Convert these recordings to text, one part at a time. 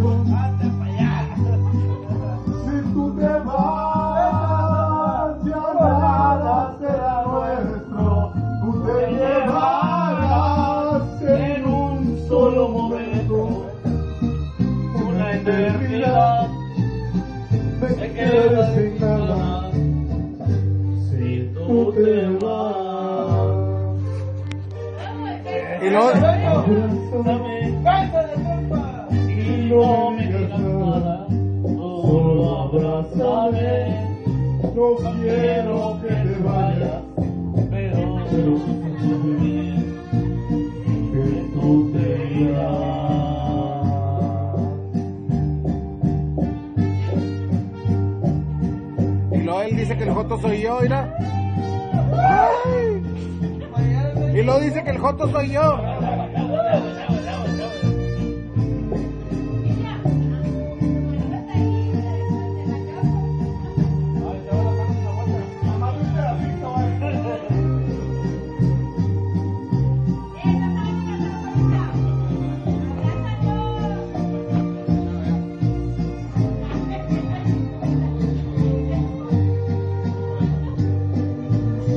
anda para allá. Si tú te vas, ya nada será nuestro. Tú te llevarás en un solo momento Una eternidad te quedas sin nada. si tú te vas. Y luego, Abrázame y no me digas nada, solo abrázame. No quiero que te vayas, Pero sé bien que tú te irás. y luego él dice que el joto soy yo, mira. Ay. Y luego dice que el joto soy yo.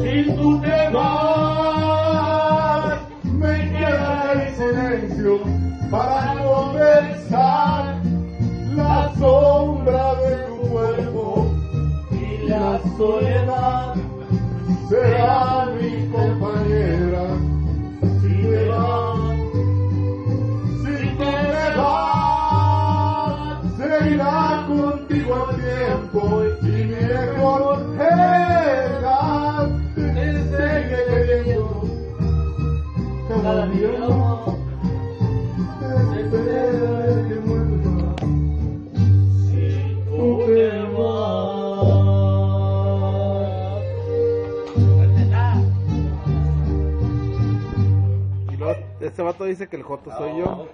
Si tú te vas, me queda el silencio para conversar la sombra de tu cuerpo y la soledad será mi compañera. Si te vas, si tú te vas, se irá contigo el tiempo y mi mejor te sigue queriendo. Cada día te espera que vuelva. si tú te vas. Y luego este vato dice que el joto soy yo.